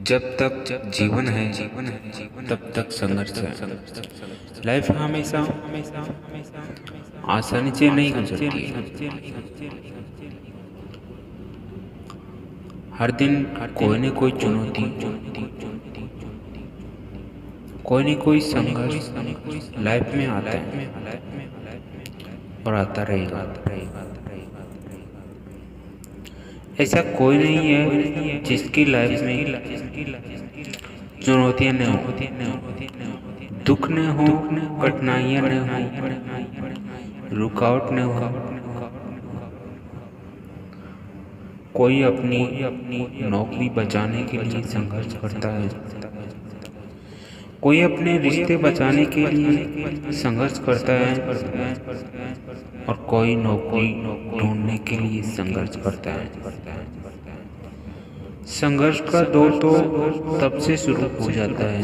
जब तक जीवन है तब तक संघर्ष है। लाइफ हमेशा आसानी से नहीं गुजरती है। हर दिन कोई न कोई चुनौती, कोई न कोई संघर्ष लाइफ में आता है और आता रहेगा। ऐसा कोई नहीं है जिसकी लाइफ में चुनौतियां न हो, दुख न हो, कठिनाइयां न हो, रुकावट न हो। कोई अपनी नौकरी बचाने के लिए संघर्ष करता है, कोई अपने रिश्ते बचाने के लिए संघर्ष करता है और कोई नौकरी ढूंढने के लिए संघर्ष करता है। संघर्ष का दौर तो तब से शुरू हो जाता है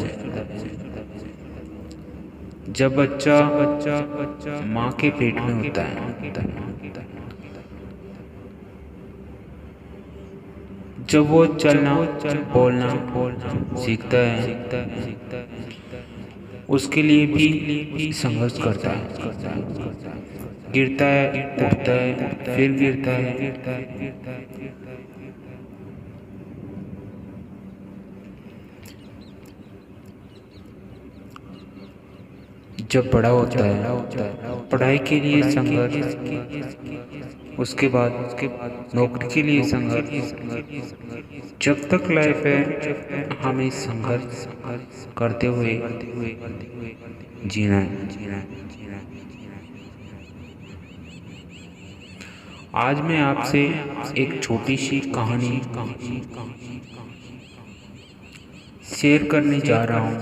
जब बच्चा माँ के पेट में होता है। जब वो चलना बोलना सीखता है, उसके लिए भी संघर्ष करता है। गिरता है, उठता है, फिर गिरता है। जब बड़ा होता है, पढ़ाई के लिए संघर्ष, उसके बाद नौकरी के लिए संघर्ष। जब तक लाइफ है हमें संघर्ष करते हुए जीना है। आज मैं आपसे एक छोटी सी कहानी शेयर करने जा रहा हूँ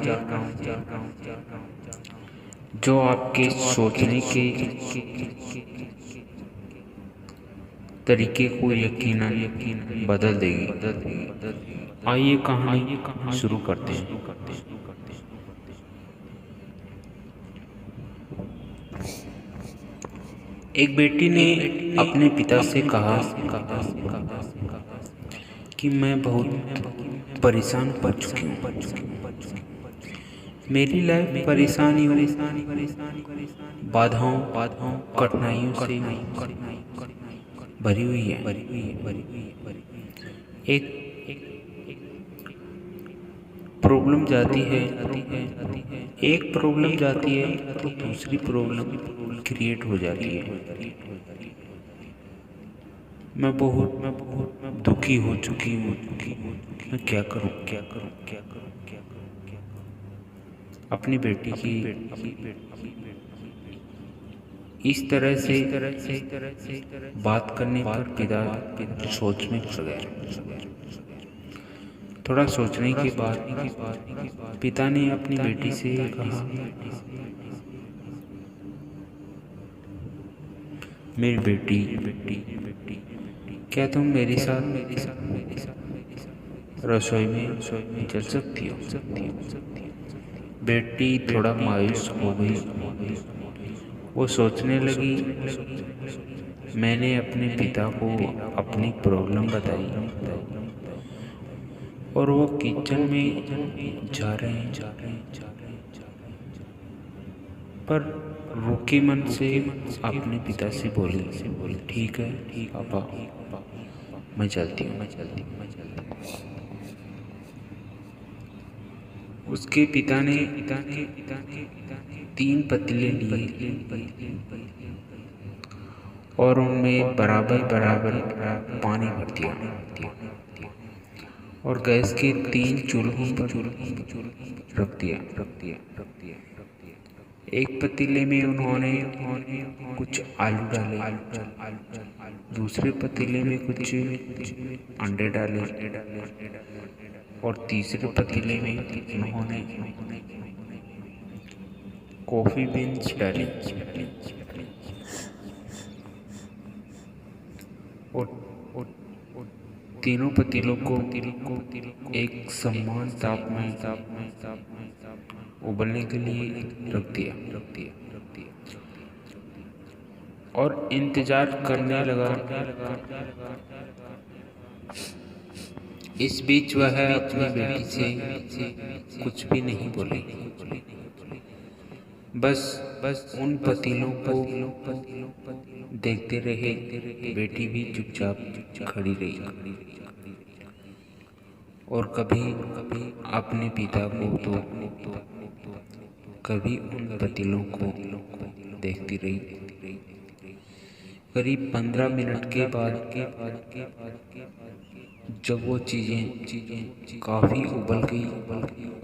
जो आपके सोचने के तरीके को यकीनन बदल देगी। आइए कहानी शुरू करते हैं। एक बेटी ने अपने पिता से कहा कि मैं बहुत परेशान हो चुकी हूँ। मेरी लाइफ परेशानियों, बाधाओं, कठिनाइयों से भरी हुई है। एक प्रॉब्लम जाती है, एक प्रॉब्लम जाती है तो दूसरी प्रॉब्लम क्रिएट हो जाती है। मैं बहुत दुखी हो चुकी हूँ। मैं क्या करूँ। अपनी बेटी की इस तरह से बात करने पर पिता सोचने पड़ गए। थोड़ा सोचने के बाद पिता ने अपनी बेटी से कहा, मेरी बेटी, क्या तुम मेरे साथ रसोई में चल सकती हो। बेटी थोड़ा मायूस हो गई। वो सोचने लगी, मैंने अपने पिता को अपनी प्रॉब्लम बताई और वो किचन में जा रहे हैं, पर रोके मन से अपने पिता से बोली, ठीक है पापा, मैं चलती हूँ। उसके पिता ने 3 पतीले लिए और उनमें बराबर पानी भर दिया और गैस के 3 चूल्हों पर रख दिया। एक पतीले में उन्होंने कुछ आलू डाले, दूसरे पतीले में कुछ अंडे डाले और तीसरे पतीले में उन्होंने कॉफी बीन्स डाली और तीनों पतीलों को एक समान ताप में उबलने के लिए रख दिया और इंतजार करने लगा। इस बीच वह अपनी बेटी से कुछ भी नहीं बोली, बस उन पतीलों को देखते रहे। बेटी भी चुपचाप खड़ी रही और कभी अपने पिता को तो कभी उन पतीलों को देखती रही। करीब 15 मिनट के बाद जब वो चीजें काफी उबल गई,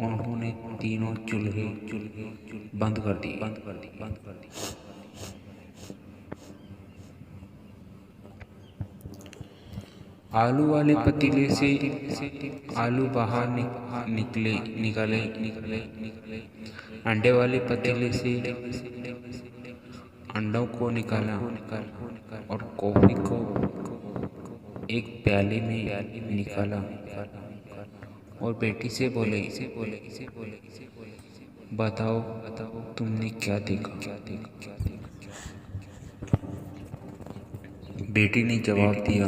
उन्होंने तीनों चूल्हे बंद कर दिए। आलू वाले पतीले से आलू बाहर निकले। अंडे वाले पतीले से अंडों को निकाला और कॉफी को एक प्याले में निकाला और बेटी से बोले, बताओ तुमने क्या देखा? बेटी ने जवाब दिया,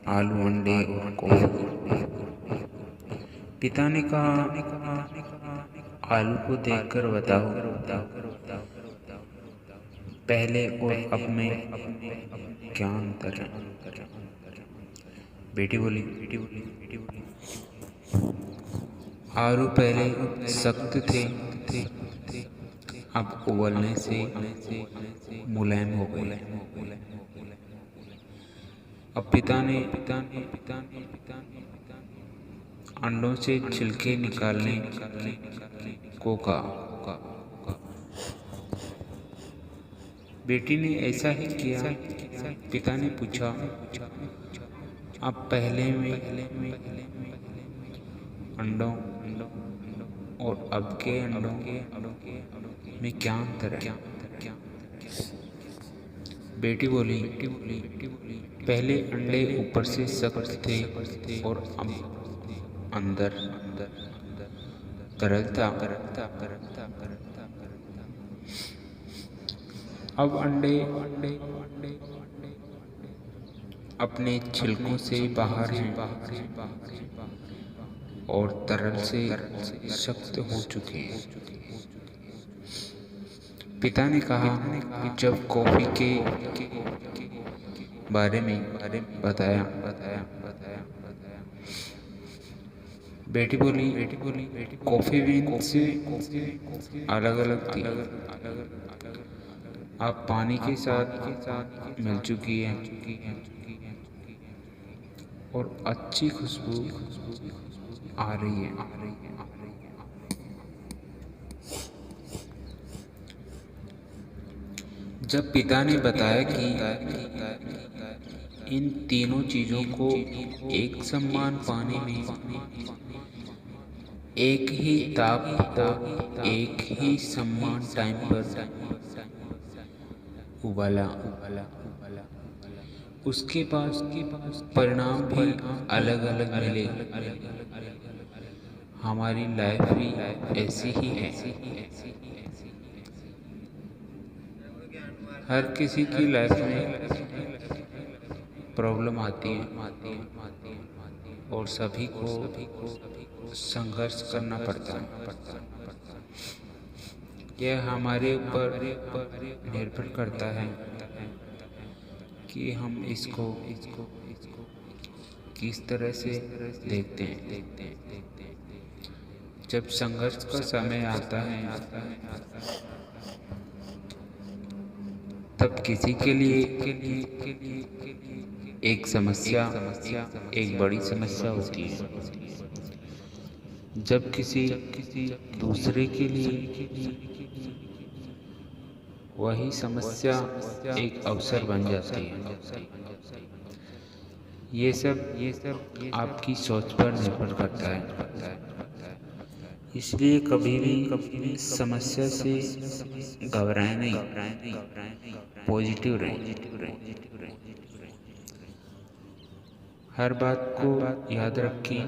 आलू, अंडे और कॉफी। पिता ने कहा, आलू को देखकर बताओ, पहले और अब में क्या अंतर है? बेटी बोली, आलू पहले सख्त थे, अब उबलने से मुलायम हो गए। अब पिता ने अंडों से छिलके निकालने को कहा। बेटी ने ऐसा ही किया। पिता ने पूछा, अब पहले में अंडों और अब के अंडों में क्या अंतर है? बेटी बोली, पहले अंडे ऊपर से सख्त थे और अब अंदर तरल था। अब अंडे अपने छिलकों से बाहर हैं और तरल से सख्त हो चुके हैं। पिता ने कहा, जब कॉफी के बारे में बताया। बेटी बोली, कॉफी बीन्स अलग अलग थी, अब पानी के साथ मिल चुकी है और अच्छी खुशबू आ रही है। जब पिता ने बताया कि इन तीनों चीजों को एक समान पानी में एक ही ताप और एक ही समान टाइम पर उबाला, उसके पास परिणाम भी अलग अलग मिले। हमारी लाइफ भी ऐसी ही है। हर किसी की लाइफ में प्रॉब्लम आती है और सभी को संघर्ष करना पड़ता है। यह हमारे ऊपर निर्भर करता है कि हम इसको किस तरह से देखते हैं। जब संघर्ष का समय आता है तब किसी के लिए एक समस्या एक बड़ी समस्या होती है, जब किसी दूसरे के लिए वही समस्या एक अवसर बन जाती है। ये सब आपकी सोच पर निर्भर करता है। इसलिए कभी भी समस्या से घबराएं नहीं, पॉजिटिव रहें। हर बात को याद रखें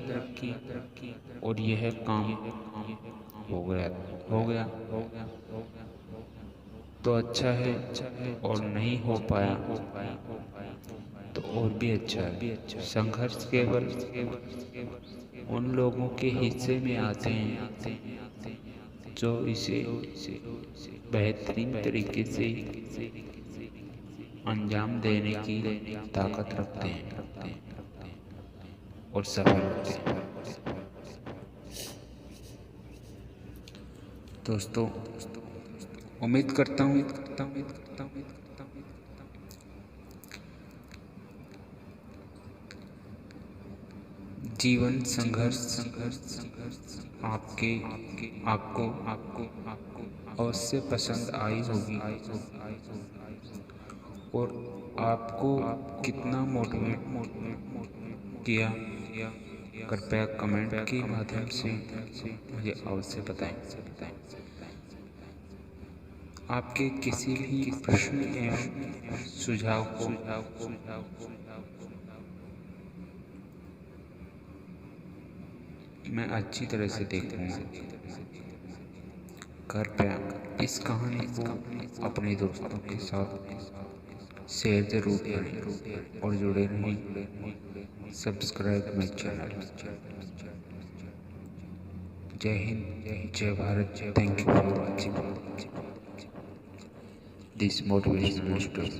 और यह काम हो गया तो अच्छा है, और नहीं हो पाया तो और भी अच्छा है। संघर्ष केवल उन लोगों के हिस्से में आते हैं जो इसे बेहतरीन तरीके से अंजाम देने की ताकत रखते हैं और सफल होते हैं। दोस्तों, उम्मीद करता हूँ जीवन संघर्ष आपको अवश्य पसंद आई होगी और आपको कितना मोटिवेट किया, कृपया कमेंट के माध्यम से मुझे अवश्य बताएं। आपके किसी भी प्रश्न एवं सुझाव को मैं अच्छी तरह से देखूंगा। कृपया इस कहानी को अपने दोस्तों के साथ शेयर जरूर करें और जुड़े रहें। Subscribe my channel. जय हिंद, जय Bharat. Thank you for watching this motivational story.